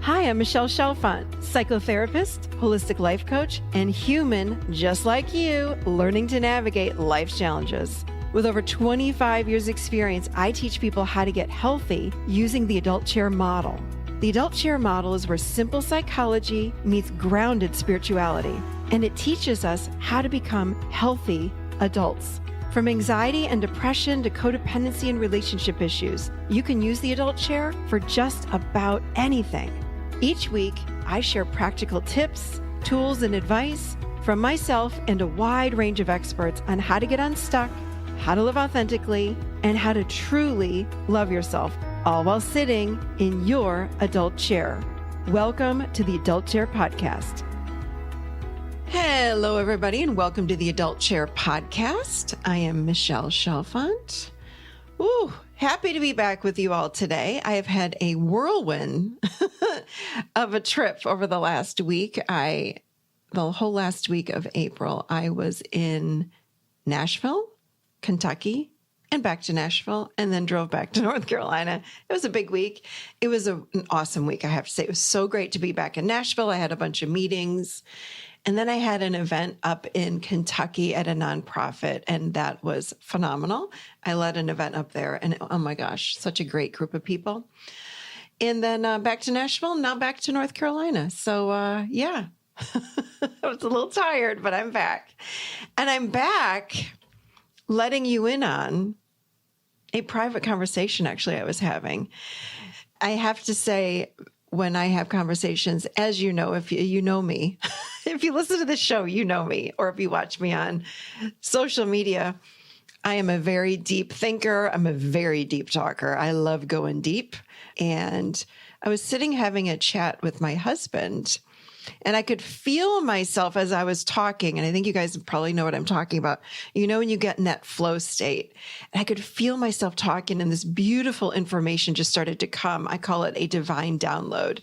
Hi, I'm Michelle Chalfant, psychotherapist, holistic life coach, and human just like you, learning to navigate life's challenges. With over 25 years experience, I teach people how to get healthy using the adult chair model. The adult chair model is where simple psychology meets grounded spirituality, and it teaches us how to become healthy adults. From anxiety and depression to codependency and relationship issues, you can use the adult chair for just about anything. Each week, I share practical tips, tools, and advice from myself and a wide range of experts on how to get unstuck, how to live authentically, and how to truly love yourself, all while sitting in your adult chair. Welcome to the Adult Chair Podcast. Hello, everybody, and welcome to the Adult Chair Podcast. I am Michelle Chalfant. Ooh, happy to be back with you all today. I have had a whirlwind of a trip over the last week. The whole last week of April, I was in Nashville, Kentucky, and back to Nashville, and then drove back to North Carolina. It was a big week. It was an awesome week, I have to say. It was so great to be back in Nashville. I had a bunch of meetings. And then I had an event up in Kentucky at a nonprofit, and that was phenomenal. I led an event up there, and oh my gosh, such a great group of people. And then back to Nashville, now back to North Carolina. So yeah, I was a little tired, but I'm back. And I'm back letting you in on a private conversation, actually, I was having. I have to say, when I have conversations, as you know, if you know me, if you listen to this show, you know me, or if you watch me on social media, I am a very deep thinker. I'm a very deep talker. I love going deep. And I was sitting having a chat with my husband, and I could feel myself as I was talking. And I think you guys probably know what I'm talking about. You know, when you get in that flow state, and I could feel myself talking, and this beautiful information just started to come. I call it a divine download.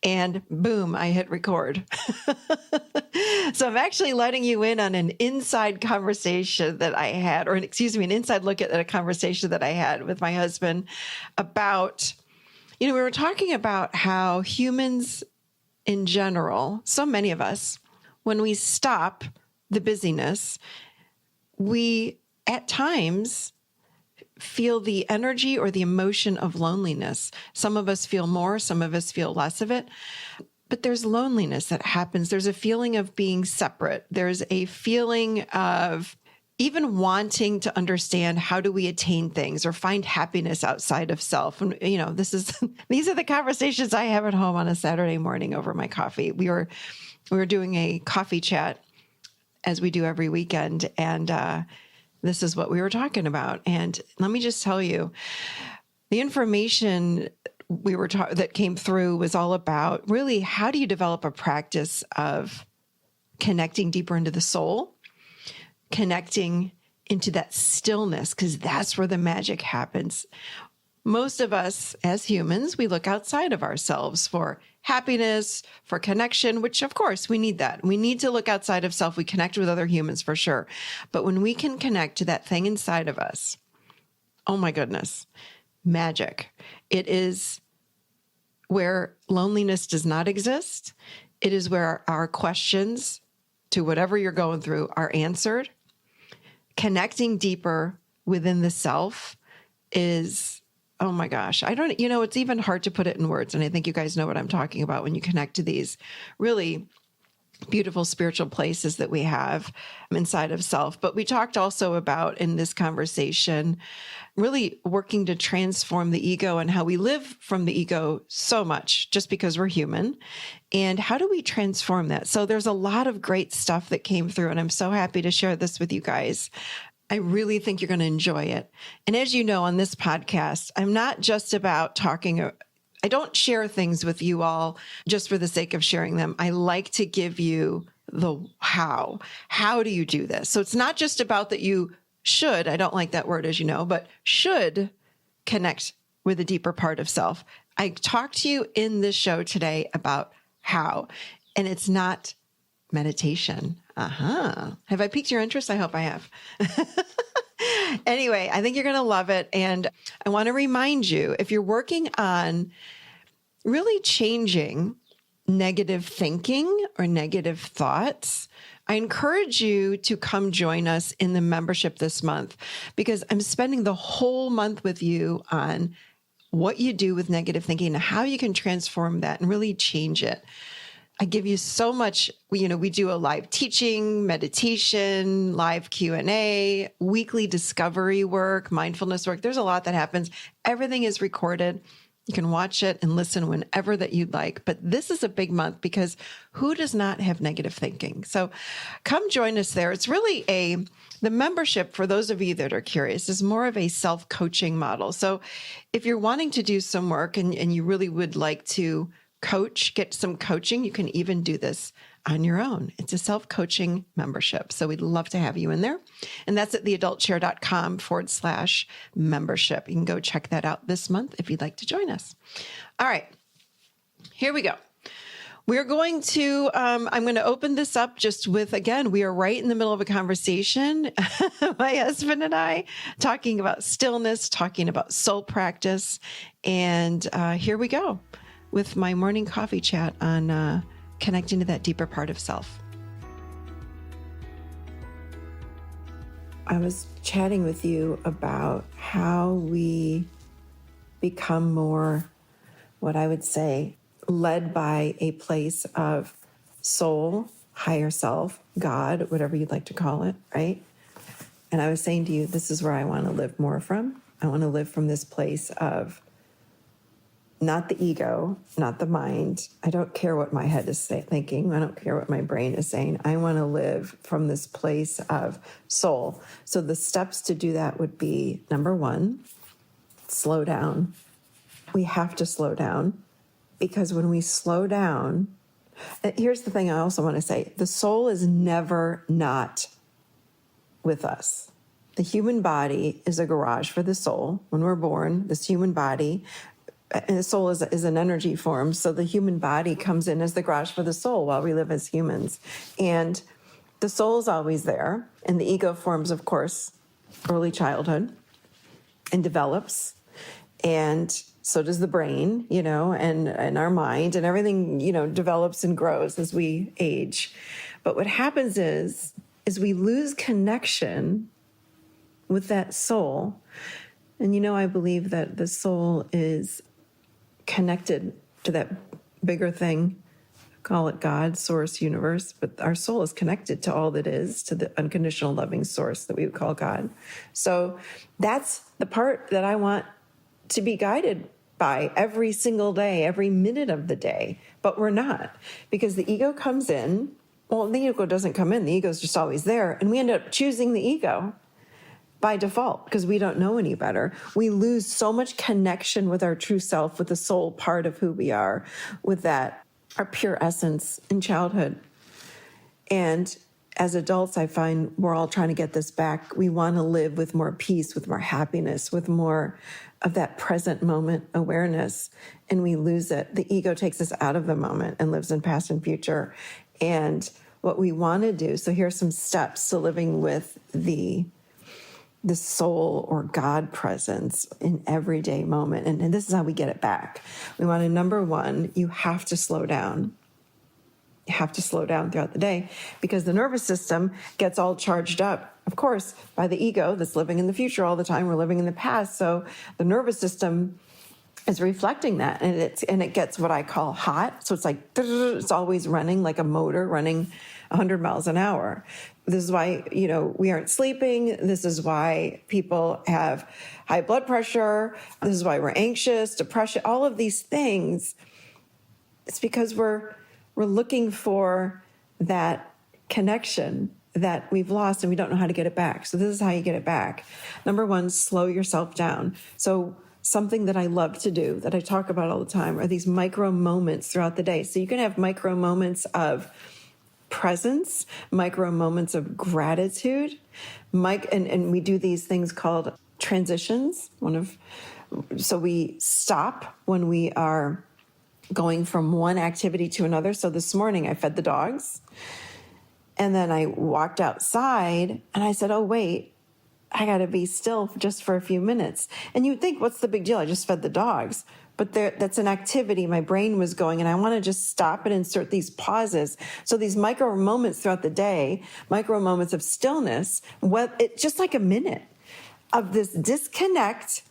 And boom, I hit record. So I'm actually letting you in on an inside conversation that I had, or an inside look at a conversation that I had with my husband about, we were talking about how humans in general, so many of us, when we stop the busyness, we at times feel the energy or the emotion of loneliness. Some of us feel more, some of us feel less of it. But there's loneliness that happens. There's a feeling of being separate. There's a feeling of even wanting to understand how do we attain things or find happiness outside of self. And, these are the conversations I have at home on a Saturday morning over my coffee. We were doing a coffee chat as we do every weekend. And this is what we were talking about. And let me just tell you, the information that came through was all about really, how do you develop a practice of connecting deeper into the soul, connecting into that stillness, because that's where the magic happens. Most of us as humans, we look outside of ourselves for happiness, for connection, which of course we need that. We need to look outside of self. We connect with other humans for sure. But when we can connect to that thing inside of us, oh my goodness, magic. It is where loneliness does not exist. It is where our questions to whatever you're going through are answered. Connecting deeper within the self is, oh my gosh, it's even hard to put it in words. And I think you guys know what I'm talking about when you connect to these really beautiful spiritual places that we have inside of self. But we talked also about in this conversation, really working to transform the ego and how we live from the ego so much just because we're human. And how do we transform that? So there's a lot of great stuff that came through, and I'm so happy to share this with you guys. I really think you're going to enjoy it. And as you know, on this podcast, I'm not just about talking. I don't share things with you all just for the sake of sharing them. I like to give you the how. How do you do this? So it's not just about that you should, I don't like that word, as you know, but should connect with a deeper part of self. I talked to you in this show today about how, and it's not meditation. Have I piqued your interest? I hope I have. Anyway, I think you're going to love it. And I want to remind you, if you're working on really changing negative thinking or negative thoughts, I encourage you to come join us in the membership this month, because I'm spending the whole month with you on what you do with negative thinking and how you can transform that and really change it. I give you so much. We do a live teaching, meditation, live Q&A, weekly discovery work, mindfulness work. There's a lot that happens. Everything is recorded. You can watch it and listen whenever that you'd like. But this is a big month because who does not have negative thinking? So come join us there. It's really the membership, for those of you that are curious, is more of a self-coaching model. So if you're wanting to do some work and you really would like to get some coaching, you can even do this on your own. It's a self-coaching membership. So we'd love to have you in there. And that's at theadultchair.com/membership. You can go check that out this month if you'd like to join us. All right, here we go. We're going to, I'm going to open this up just with, again, we are right in the middle of a conversation, my husband and I, talking about stillness, talking about soul practice. And here we go with my morning coffee chat on connecting to that deeper part of self. I was chatting with you about how we become more, what I would say, led by a place of soul, higher self, God, whatever you'd like to call it, right? And I was saying to you, this is where I want to live more from. I want to live from this place of not the ego, not the mind. I don't care what my head is thinking. I don't care what my brain is saying. I want to live from this place of soul. So the steps to do that would be, number one, slow down. We have to slow down, because when we slow down, here's the thing I also want to say. The soul is never not with us. The human body is a garage for the soul. When we're born, this human body, and the soul is an energy form. So the human body comes in as the garage for the soul while we live as humans. And the soul is always there. And the ego forms, of course, early childhood and develops. And so does the brain, and our mind, and everything, develops and grows as we age. But what happens is we lose connection with that soul. And, I believe that the soul is connected to that bigger thing, call it God, source, universe, but our soul is connected to all that is, to the unconditional loving source that we would call God. So that's the part that I want to be guided by every single day, every minute of the day, but we're not, because the ego comes in. Well, the ego doesn't come in, the ego is just always there, and we end up choosing the ego by default, because we don't know any better. We lose so much connection with our true self, with the soul part of who we are, with that, our pure essence in childhood. And as adults, I find we're all trying to get this back. We want to live with more peace, with more happiness, with more of that present moment awareness, and we lose it. The ego takes us out of the moment and lives in past and future. And what we want to do, so here's some steps to living with the soul or God presence in everyday moment. And this is how we get it back. We want to, number one, you have to slow down. You have to slow down throughout the day, because the nervous system gets all charged up, of course, by the ego that's living in the future all the time. We're living in the past. So the nervous system is reflecting that, and it gets what I call hot. So it's like, it's always running like a motor running 100 miles an hour. This is why, we aren't sleeping. This is why people have high blood pressure. This is why we're anxious, depression, all of these things. It's because we're looking for that connection that we've lost, and we don't know how to get it back. So this is how you get it back. Number one, slow yourself down. So something that I love to do, that I talk about all the time, are these micro moments throughout the day. So you can have micro moments of presence, micro moments of gratitude, and we do these things called transitions. So we stop when we are going from one activity to another. So this morning I fed the dogs, and then I walked outside and I said, oh, wait, I got to be still just for a few minutes. And you'd think, what's the big deal? I just fed the dogs. But that's an activity my brain was going, and I want to just stop and insert these pauses. So these micro moments throughout the day, micro moments of stillness, just like a minute of this disconnect,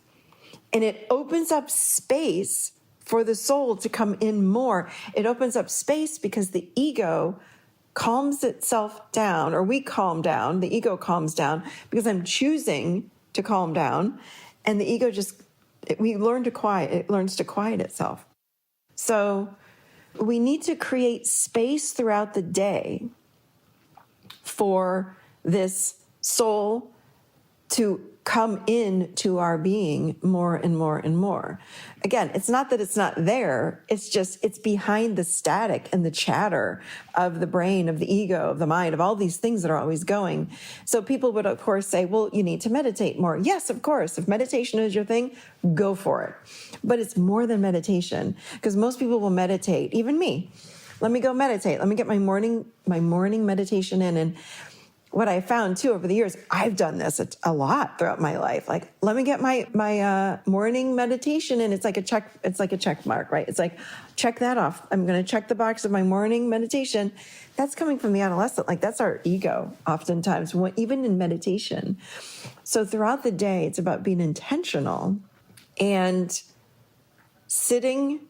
and it opens up space for the soul to come in more. It opens up space because the ego calms itself down, or we calm down, the ego calms down because I'm choosing to calm down, and the ego we learn to quiet, it learns to quiet itself. So we need to create space throughout the day for this soul to come into our being more and more and more. Again, it's not that it's not there. It's behind the static and the chatter of the brain, of the ego, of the mind, of all these things that are always going. So people would, of course, say, well, you need to meditate more. Yes, of course. If meditation is your thing, go for it. But it's more than meditation, because most people will meditate, even me. Let me go meditate. Let me get my morning meditation in. And what I found too over the years, I've done this a lot throughout my life. Like, let me get my morning meditation in. It's like a check mark, right? It's like, check that off. I'm going to check the box of my morning meditation. That's coming from the adolescent. Like, that's our ego oftentimes, even in meditation. So throughout the day, it's about being intentional and sitting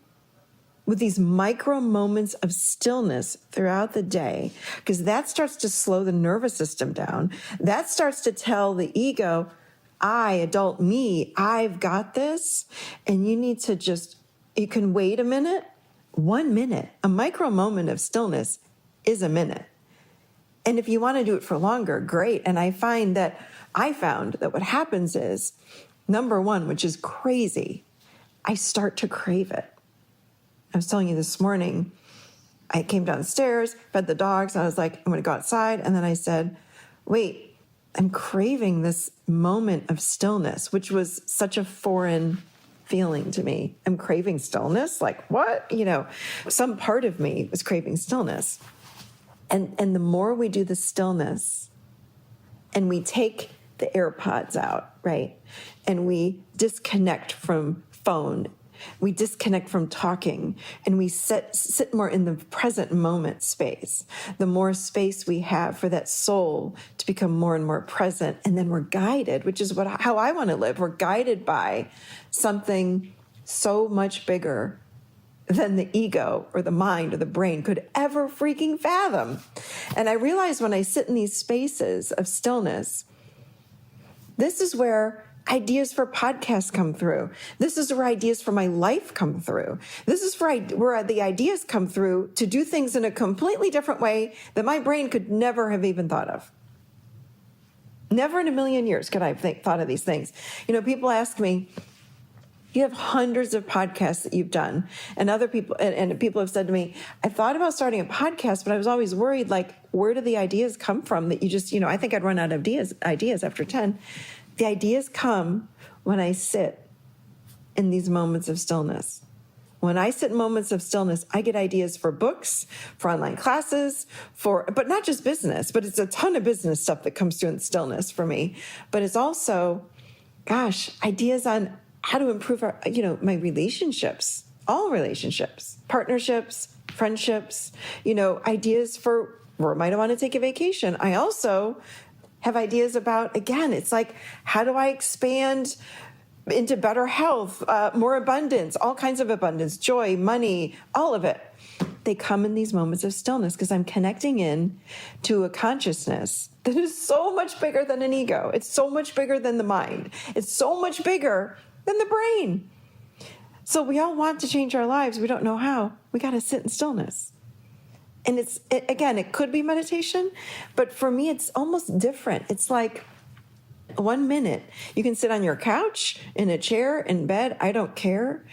with these micro moments of stillness throughout the day, because that starts to slow the nervous system down. That starts to tell the ego, adult me, I've got this. And you need to you can wait a minute, 1 minute. A micro moment of stillness is a minute. And if you want to do it for longer, great. And I found that what happens is, number one, which is crazy, I start to crave it. I was telling you this morning, I came downstairs, fed the dogs, and I was like, I'm going to go outside. And then I said, wait, I'm craving this moment of stillness, which was such a foreign feeling to me. I'm craving stillness? Like, what? Some part of me was craving stillness. And the more we do the stillness, and we take the AirPods out, right? And we disconnect from phone, we disconnect from talking, and we sit more in the present moment space. The more space we have for that soul to become more and more present, and then we're guided, which is how I want to live. We're guided by something so much bigger than the ego or the mind or the brain could ever freaking fathom. And I realize when I sit in these spaces of stillness, this is where ideas for podcasts come through. This is where ideas for my life come through. This is where the ideas come through to do things in a completely different way that my brain could never have even thought of. Never in a million years could I have thought of these things. People ask me, you have hundreds of podcasts that you've done, and other people, and people have said to me, I thought about starting a podcast, but I was always worried, like, where do the ideas come from that you just, I think I'd run out of ideas after 10. The ideas come when I sit in these moments of stillness. When I sit in moments of stillness, I get ideas for books, for online classes, but not just business, but it's a ton of business stuff that comes through in stillness for me. But it's also, ideas on how to improve my relationships, all relationships, partnerships, friendships, ideas for where might I want to take a vacation. I also have ideas about, again, it's like, how do I expand into better health, more abundance, all kinds of abundance, joy, money, all of it. They come in these moments of stillness because I'm connecting in to a consciousness that is so much bigger than an ego. It's so much bigger than the mind. It's so much bigger than the brain. So we all want to change our lives. We don't know how. We got to sit in stillness. And it could be meditation, but for me, it's almost different. It's like 1 minute. You can sit on your couch, in a chair, in bed. I don't care.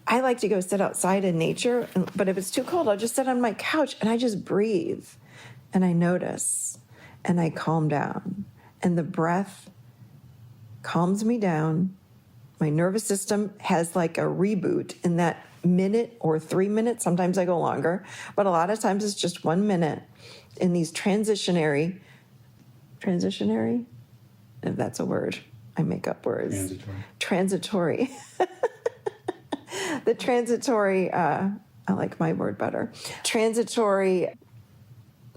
I like to go sit outside in nature, but if it's too cold, I'll just sit on my couch and I just breathe and I notice and I calm down. And the breath calms me down. My nervous system has like a reboot in that minute or 3 minutes. Sometimes I go longer, but a lot of times it's just 1 minute in these transitionary if that's a word. I make up words. Transitory. The transitory, I like my word better. Transitory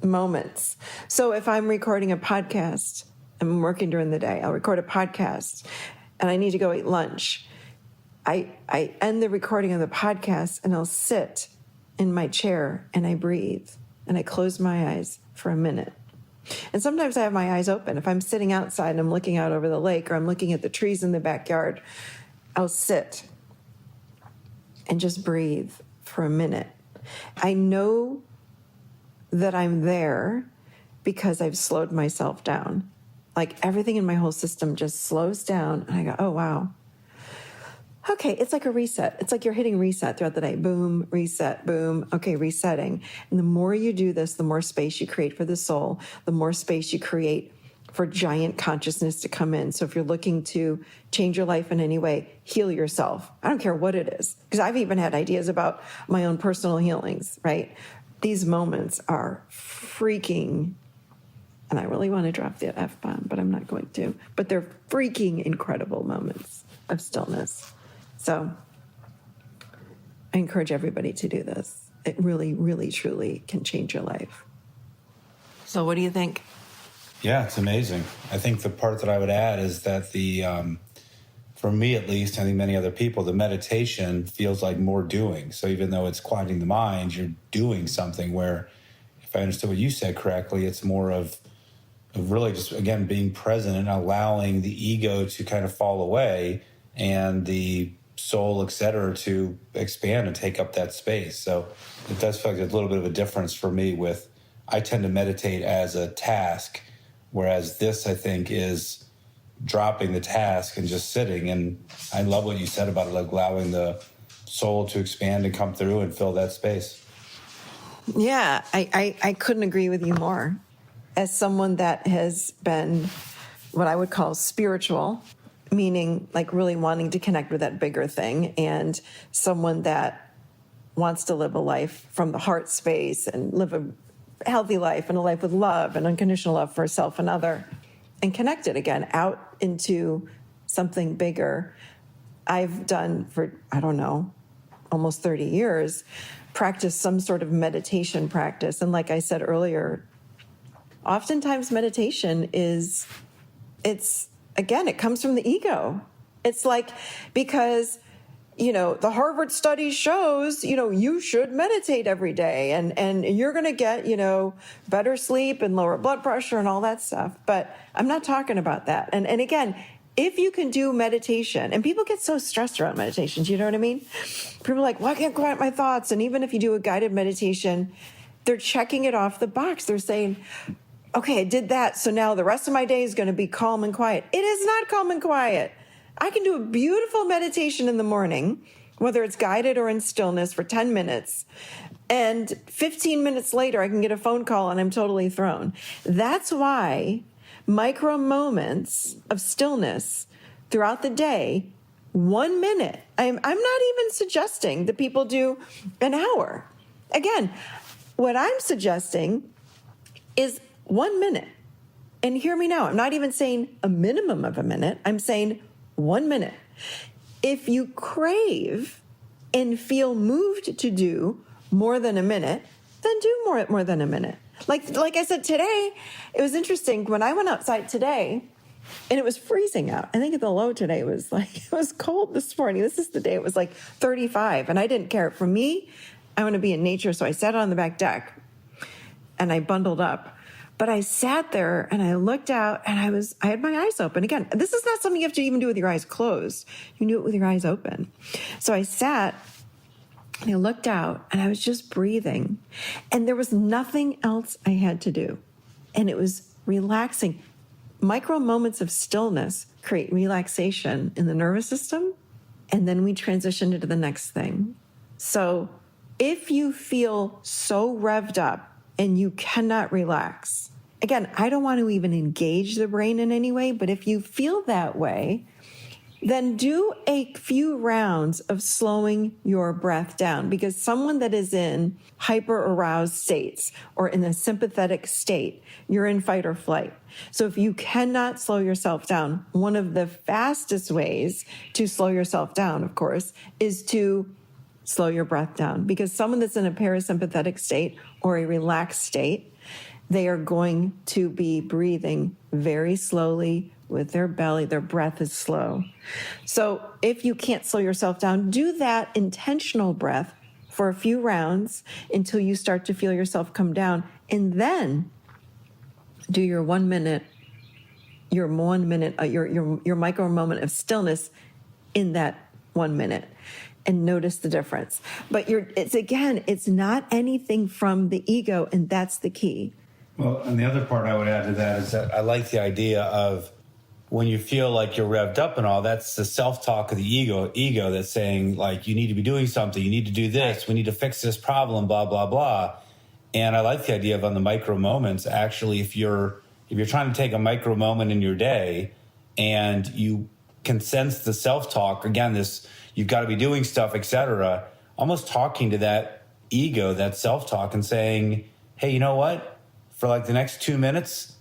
moments. So if I'm recording a podcast, I'm working during the day, I'll record a podcast and I need to go eat lunch. I end the recording of the podcast and I'll sit in my chair and I breathe and I close my eyes for a minute. And sometimes I have my eyes open. If I'm sitting outside and I'm looking out over the lake or I'm looking at the trees in the backyard, I'll sit and just breathe for a minute. I know that I'm there because I've slowed myself down. Like everything in my whole system just slows down and I go, oh, wow. Okay, it's like a reset. It's like you're hitting reset throughout the day. Boom, reset, boom. Okay, resetting. And the more you do this, the more space you create for the soul, the more space you create for giant consciousness to come in. So if you're looking to change your life in any way, heal yourself. I don't care what it is, because I've even had ideas about my own personal healings, right? These moments are freaking, and I really want to drop the F-bomb, but I'm not going to, but they're freaking incredible moments of stillness. So I encourage everybody to do this. It really, really, truly can change your life. So what do you think? Yeah, it's amazing. I think the part that I would add is that for me at least, I think many other people, the meditation feels like more doing. So even though it's quieting the mind, you're doing something where, if I understood what you said correctly, it's more of really just, again, being present and allowing the ego to kind of fall away and the soul, et cetera, to expand and take up that space. So it does feel like there's a little bit of a difference for me with, I tend to meditate as a task, whereas this, I think, is dropping the task and just sitting. And I love what you said about it, like allowing the soul to expand and come through and fill that space. Yeah, I couldn't agree with you more. As someone that has been what I would call spiritual, meaning like really wanting to connect with that bigger thing, and someone that wants to live a life from the heart space and live a healthy life and a life with love and unconditional love for self and other, and connect it again out into something bigger. I've done for, I don't know, almost 30 years, practice some sort of meditation practice. And like I said earlier, oftentimes meditation it comes from the ego. It's like, because, the Harvard study shows, you should meditate every day and you're going to get, better sleep and lower blood pressure and all that stuff. But I'm not talking about that. And again, if you can do meditation, and people get so stressed around meditations, you know what I mean? People are like, well, I can't quiet my thoughts. And even if you do a guided meditation, they're checking it off the box. They're saying, okay, I did that, so now the rest of my day is going to be calm and quiet. It is not calm and quiet. I can do a beautiful meditation in the morning, whether it's guided or in stillness, for 10 minutes. And 15 minutes later, I can get a phone call and I'm totally thrown. That's why micro moments of stillness throughout the day, 1 minute. I'm not even suggesting that people do an hour. Again, what I'm suggesting is 1 minute. And hear me now, I'm not even saying a minimum of a minute. I'm saying 1 minute. If you crave and feel moved to do more than a minute, then do more than a minute. Like I said today, it was interesting. When I went outside today, and it was freezing out. I think the low today was it was cold this morning. This is the day it was like 35, and I didn't care. For me, I want to be in nature, so I sat on the back deck, and I bundled up. But I sat there and I looked out and I had my eyes open. Again, this is not something you have to even do with your eyes closed. You can do it with your eyes open. So I sat and I looked out and I was just breathing. And there was nothing else I had to do. And it was relaxing. Micro moments of stillness create relaxation in the nervous system. And then we transition into the next thing. So if you feel so revved up, and you cannot relax. Again, I don't want to even engage the brain in any way, but if you feel that way, then do a few rounds of slowing your breath down, because someone that is in hyper aroused states or in a sympathetic state, you're in fight or flight. So if you cannot slow yourself down, one of the fastest ways to slow yourself down, of course, is to slow your breath down, because someone that's in a parasympathetic state or a relaxed state, they are going to be breathing very slowly with their belly. Their breath is slow. So if you can't slow yourself down, do that intentional breath for a few rounds until you start to feel yourself come down. And then do your 1 minute, your micro moment of stillness in that 1 minute, and notice the difference. But it's not anything from the ego, and that's the key. Well, and the other part I would add to that is that I like the idea of when you feel like you're revved up and all, that's the self-talk of the ego that's saying, like, you need to be doing something, you need to do this, we need to fix this problem, blah, blah, blah. And I like the idea of on the micro moments, actually, if you're trying to take a micro moment in your day and you can sense the self-talk, again, this, you've got to be doing stuff, etc., almost talking to that ego, that self-talk, and saying, hey, you know what? For like the next 2 minutes,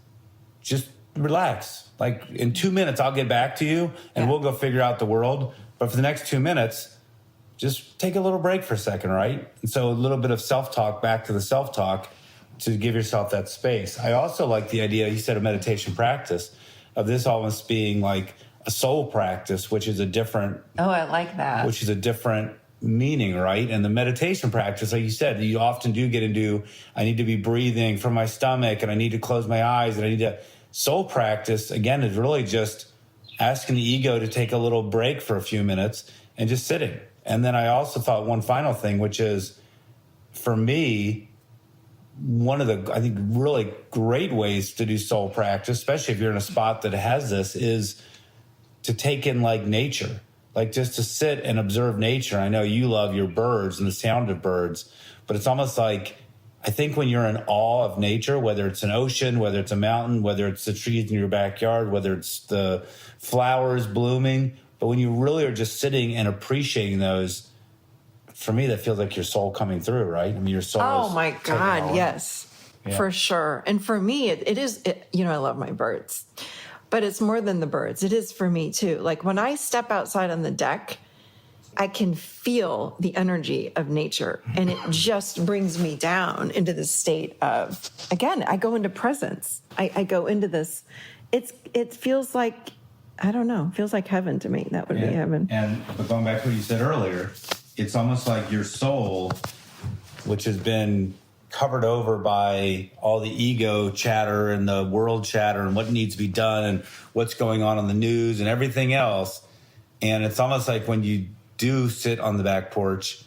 just relax. Like in 2 minutes, I'll get back to you and we'll go figure out the world. But for the next 2 minutes, just take a little break for a second, right? And so a little bit of self-talk, back to the self-talk, to give yourself that space. I also like the idea, you said, a meditation practice, of this almost being like a soul practice, which is a different... Oh, I like that. Which is a different meaning, right? And the meditation practice, like you said, you often do get into, I need to be breathing from my stomach and I need to close my eyes and I need to... Soul practice, again, is really just asking the ego to take a little break for a few minutes and just sitting. And then I also thought one final thing, which is, for me, one of the, I think, really great ways to do soul practice, especially if you're in a spot that has this, is to take in like nature, like just to sit and observe nature. I know you love your birds and the sound of birds, but it's almost like, I think when you're in awe of nature, whether it's an ocean, whether it's a mountain, whether it's the trees in your backyard, whether it's the flowers blooming, but when you really are just sitting and appreciating those, for me, that feels like your soul coming through, right? I mean, your soul. Oh my God, yes, for sure. And for me, it is, I love my birds, but it's more than the birds. It is for me too. Like when I step outside on the deck, I can feel the energy of nature, and it just brings me down into this state of, again, I go into presence. I go into this. It feels like, I don't know, feels like heaven to me. That would be heaven. But going back to what you said earlier, it's almost like your soul, which has been covered over by all the ego chatter and the world chatter and what needs to be done and what's going on the news and everything else. And it's almost like when you do sit on the back porch,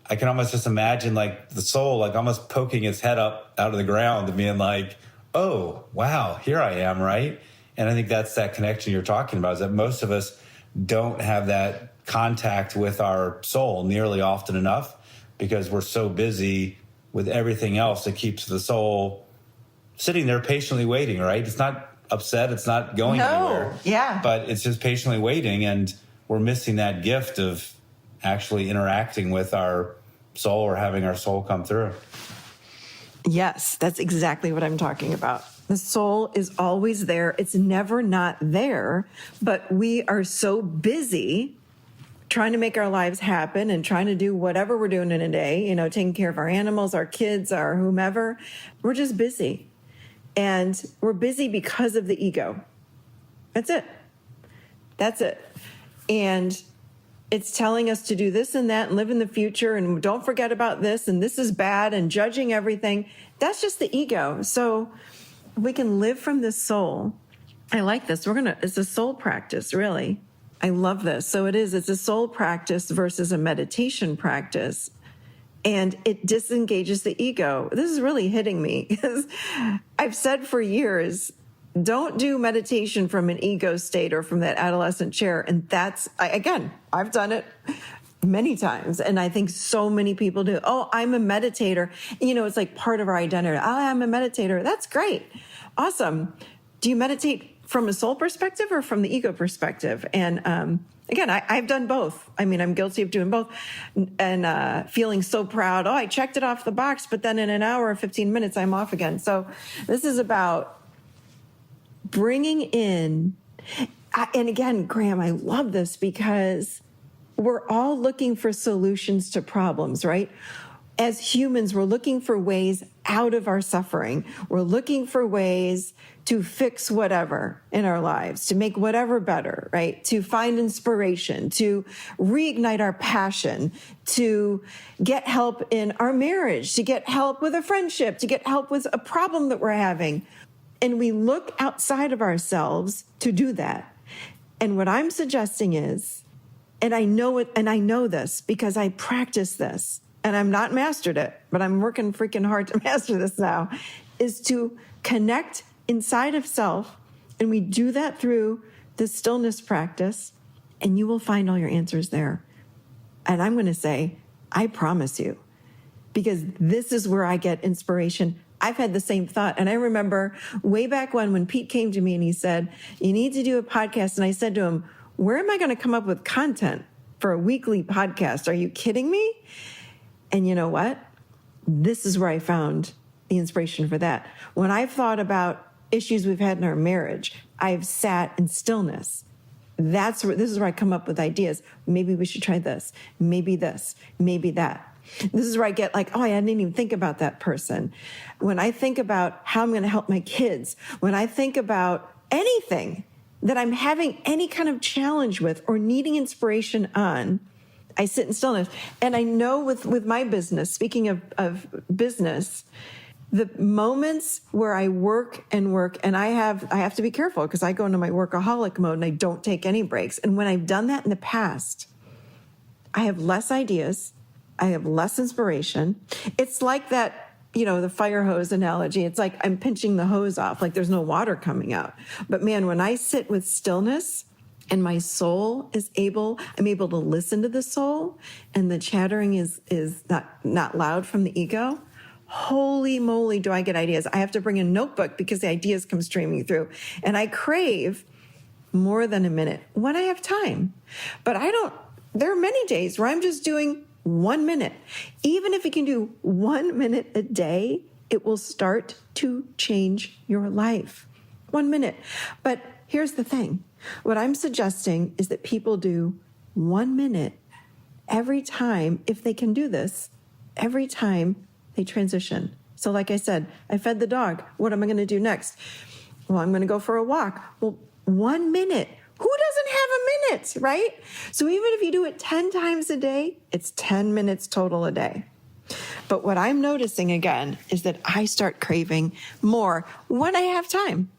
I can almost just imagine like the soul, like almost poking its head up out of the ground and being like, oh, wow, here I am, right? And I think that's that connection you're talking about, is that most of us don't have that contact with our soul nearly often enough because we're so busy with everything else that keeps the soul sitting there patiently waiting, right? It's not upset, it's not going anywhere. Yeah. But it's just patiently waiting, and we're missing that gift of actually interacting with our soul or having our soul come through. Yes, that's exactly what I'm talking about. The soul is always there. It's never not there, but we are so busy trying to make our lives happen and trying to do whatever we're doing in a day, taking care of our animals, our kids, our whomever. We're just busy. And we're busy because of the ego. That's it. That's it. And it's telling us to do this and that and live in the future and don't forget about this and this is bad and judging everything. That's just the ego. So we can live from this soul. I like this. It's a soul practice, really. I love this. So it's a soul practice versus a meditation practice. And it disengages the ego. This is really hitting me because I've said for years, don't do meditation from an ego state or from that adolescent chair. And I've done it many times. And I think so many people do. Oh, I'm a meditator. It's like part of our identity. Oh, I'm a meditator. That's great. Awesome. Do you meditate from a soul perspective or from the ego perspective? And again, I've done both. I mean, I'm guilty of doing both and feeling so proud. Oh, I checked it off the box, but then in an hour or 15 minutes, I'm off again. So this is about bringing in, and again, Graham, I love this because we're all looking for solutions to problems, right? As humans, we're looking for ways out of our suffering. We're looking for ways to fix whatever in our lives, to make whatever better, right? To find inspiration, to reignite our passion, to get help in our marriage, to get help with a friendship, to get help with a problem that we're having. And we look outside of ourselves to do that. And what I'm suggesting is, and I know it, and I know this because I practice this, and I'm not mastered it, but I'm working freaking hard to master this now, is to connect inside of self. And we do that through the stillness practice, and you will find all your answers there. And I'm going to say, I promise you, because this is where I get inspiration. I've had the same thought. And I remember way back when Pete came to me and he said, you need to do a podcast. And I said to him, where am I going to come up with content for a weekly podcast? Are you kidding me? And you know what? This is where I found the inspiration for that. When I've thought about issues we've had in our marriage, I've sat in stillness. This is where I come up with ideas. Maybe we should try this, maybe that. This is where I get like, oh, I didn't even think about that person. When I think about how I'm going to help my kids, when I think about anything that I'm having any kind of challenge with or needing inspiration on, I sit in stillness. And I know with my business, speaking of business, the moments where I work, and I have to be careful because I go into my workaholic mode and I don't take any breaks. And when I've done that in the past, I have less ideas. I have less inspiration. It's like that, the fire hose analogy. It's like I'm pinching the hose off, like there's no water coming out. But man, when I sit with stillness and my soul I'm able to listen to the soul, and the chattering is not loud from the ego. Holy moly, do I get ideas. I have to bring a notebook because the ideas come streaming through. And I crave more than a minute when I have time. But there are many days where I'm just doing 1 minute. Even if you can do 1 minute a day, it will start to change your life. 1 minute. But here's the thing. What I'm suggesting is that people do 1 minute every time, if they can do this, every time they transition. So like I said, I fed the dog. What am I going to do next? Well, I'm going to go for a walk. Well, 1 minute. Who doesn't have a minute, right? So even if you do it 10 times a day, it's 10 minutes total a day. But what I'm noticing again is that I start craving more when I have time.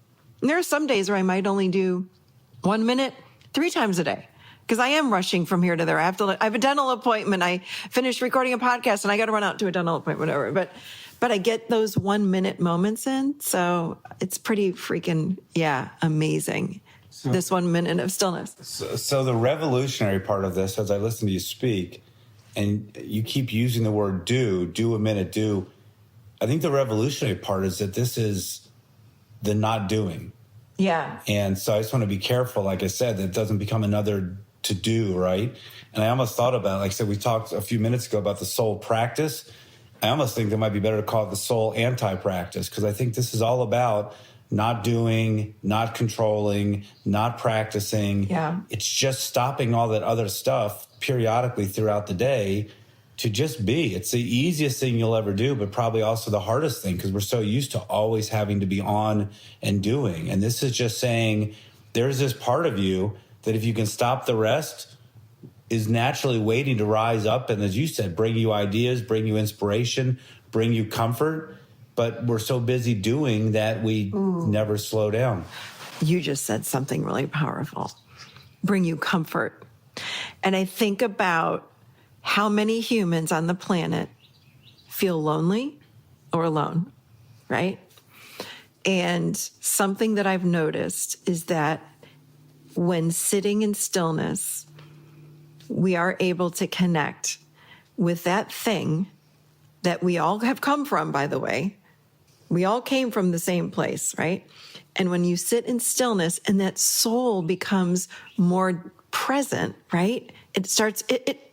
And there are some days where I might only do 1 minute 3 times a day because I am rushing from here to there. I have a dental appointment. I finished recording a podcast and I got to run out to a dental appointment, whatever. But I get those 1 minute moments in. So it's pretty freaking, amazing. This 1 minute of stillness. So the revolutionary part of this, as I listen to you speak, and you keep using the word do a minute, do. I think the revolutionary part is that this is the not doing. Yeah. And so I just want to be careful, like I said, that it doesn't become another to do, right? And I almost thought about, like I said, we talked a few minutes ago about the soul practice. I almost think that might be better to call it the soul anti-practice, because I think this is all about not doing, not controlling, not practicing. Yeah. It's just stopping all that other stuff periodically throughout the day to just be. It's the easiest thing you'll ever do, but probably also the hardest thing because we're so used to always having to be on and doing. And this is just saying there's this part of you that if you can stop the rest is naturally waiting to rise up. And as you said, bring you ideas, bring you inspiration, bring you comfort. But we're so busy doing that we never slow down. You just said something really powerful. Bring you comfort. And I think about how many humans on the planet feel lonely or alone, right? And something that I've noticed is that when sitting in stillness, we are able to connect with that thing that we all have come from, by the way. We all came from the same place, right? And when you sit in stillness and that soul becomes more present, right? It starts,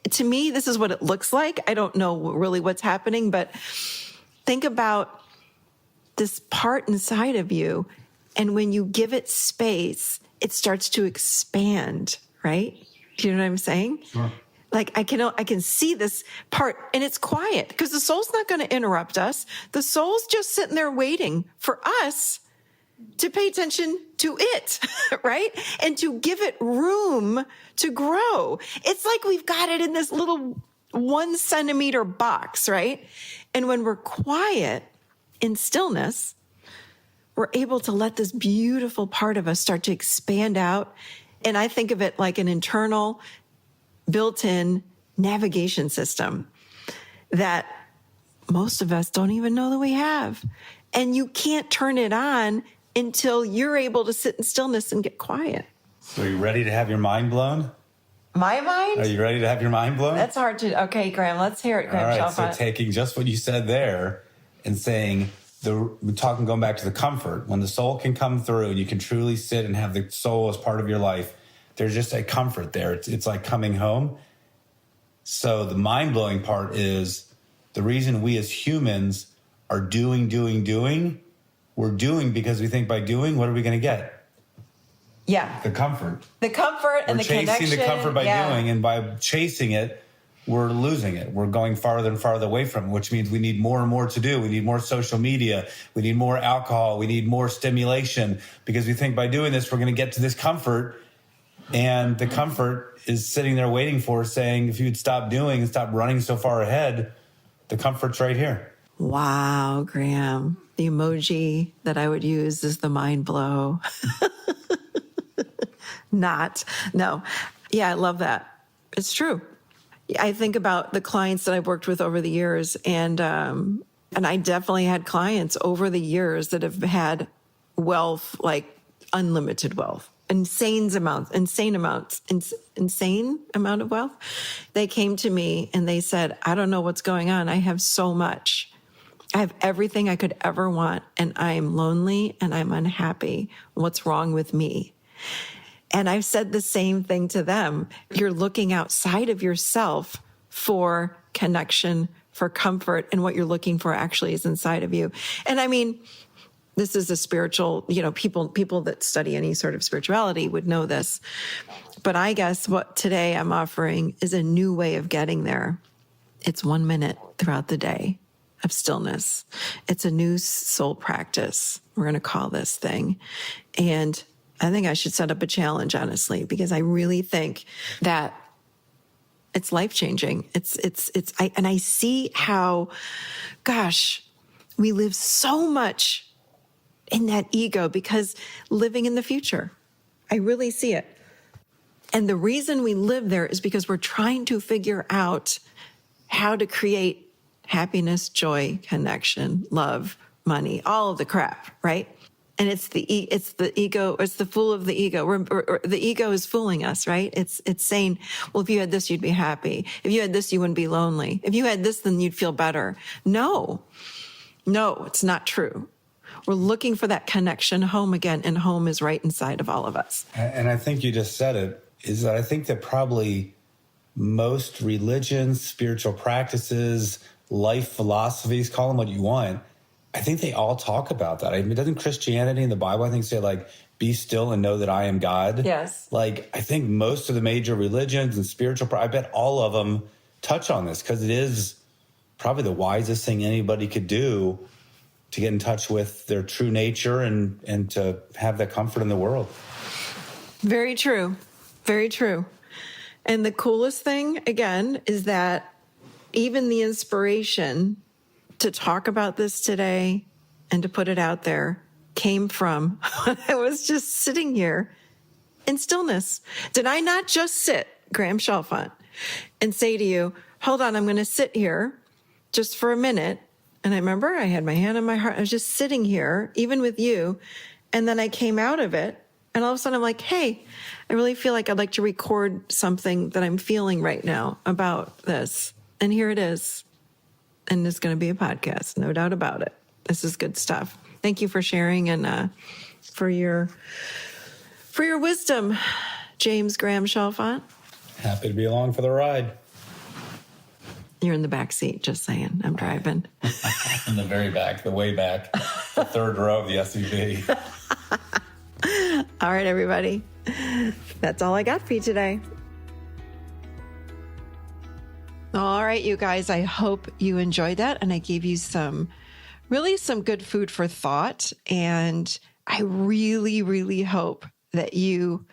to me, this is what it looks like. I don't know really what's happening, but think about this part inside of you. And when you give it space, it starts to expand, right? Do you know what I'm saying? Sure. Like I can see this part, and it's quiet because the soul's not going to interrupt us. The soul's just sitting there waiting for us to pay attention to it, right? And to give it room to grow. It's like we've got it in this little 1 centimeter box, right? And when we're quiet in stillness, we're able to let this beautiful part of us start to expand out. And I think of it like an internal built-in navigation system that most of us don't even know that we have. And you can't turn it on until you're able to sit in stillness and get quiet. So are you ready to have your mind blown? My mind? Are you ready to have your mind blown? That's hard to... Okay, Graham, let's hear it, Graham. All right, Chalfant. so taking just what you said there and saying, going back to the comfort, when the soul can come through and you can truly sit and have the soul as part of your life, there's just a comfort there. It's like coming home. So the mind-blowing part is the reason we as humans are doing, we're doing because we think by doing, what are we going to get? Yeah. The comfort. The comfort and the connection. We're chasing the comfort by doing, and by chasing it, we're losing it. We're going farther and farther away from it, which means we need more and more to do. We need more social media. We need more alcohol. We need more stimulation because we think by doing this, we're going to get to this comfort. And the comfort is sitting there waiting for us, saying, if you'd stop doing and stop running so far ahead, the comfort's right here. Wow, Graham. The emoji that I would use is the mind blow. No. Yeah, I love that. It's true. I think about the clients that I've worked with over the years, and I definitely had clients over the years that have had wealth, like unlimited wealth. Insane amount of wealth. They came to me and they said, I don't know what's going on. I have so much. I have everything I could ever want, and I'm lonely and I'm unhappy. What's wrong with me? And I've said the same thing to them. You're looking outside of yourself for connection, for comfort, and what you're looking for actually is inside of you. And I mean, this is a spiritual, people that study any sort of spirituality would know this. But I guess what today I'm offering is a new way of getting there. It's 1 minute throughout the day of stillness. It's a new soul practice. We're going to call this thing. And I think I should set up a challenge, honestly, because I really think that it's life-changing. And I see how, gosh, we live so much in that ego because living in the future. I really see it. And the reason we live there is because we're trying to figure out how to create happiness, joy, connection, love, money, all of the crap, right? And it's the ego, it's the fool of the ego. The ego is fooling us, right? It's saying, well, if you had this, you'd be happy. If you had this, you wouldn't be lonely. If you had this, then you'd feel better. No, it's not true. We're looking for that connection home again, and home is right inside of all of us. And I think you just said it, is that I think that probably most religions, spiritual practices, life philosophies, call them what you want, I think they all talk about that. I mean, doesn't Christianity and the Bible, I think, say, like, be still and know that I am God? Yes. Like, I think most of the major religions and spiritual, I bet all of them touch on this because it is probably the wisest thing anybody could do to get in touch with their true nature and to have that comfort in the world. Very true. Very true. And the coolest thing, again, is that even the inspiration to talk about this today and to put it out there came from when I was just sitting here in stillness. Did I not just sit, Graham Chalfant, and say to you, hold on, I'm going to sit here just for a minute. And I remember I had my hand on my heart. I was just sitting here, even with you. And then I came out of it. And all of a sudden I'm like, hey, I really feel like I'd like to record something that I'm feeling right now about this. And here it is. And it's going to be a podcast, no doubt about it. This is good stuff. Thank you for sharing. And for your wisdom, James Graham Chalfant. Happy to be along for the ride. You're in the back seat, just saying. I'm driving. In the very back, the way back, the third row of the SUV. All right, everybody. That's all I got for you today. All right, you guys, I hope you enjoyed that. And I gave you some good food for thought. And I really, really hope that you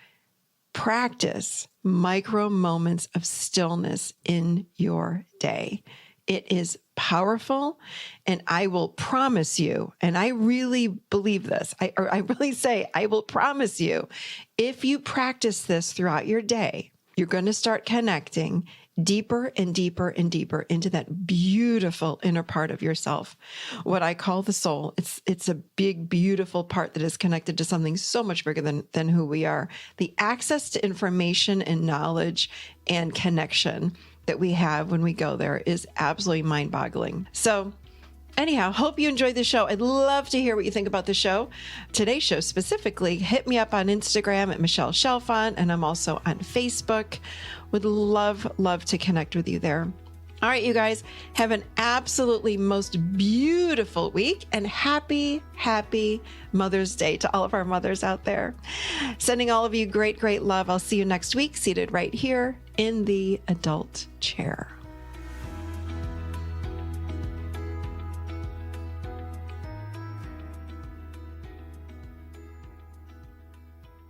practice micro moments of stillness in your day. It is powerful. And I will promise you, and I really believe this, I really say, I will promise you, if you practice this throughout your day, you're going to start connecting deeper and deeper and deeper into that beautiful inner part of yourself, what I call the soul. It's a big, beautiful part that is connected to something so much bigger than who we are. The access to information and knowledge and connection that we have when we go there is absolutely mind-boggling. So anyhow, hope you enjoyed the show. I'd love to hear what you think about the show. Today's show specifically, hit me up on Instagram at Michelle Chalfant, and I'm also on Facebook. Would love to connect with you there. All right, you guys, have an absolutely most beautiful week, and happy Mother's Day to all of our mothers out there. Sending all of you great love. I'll see you next week, seated right here in the adult chair.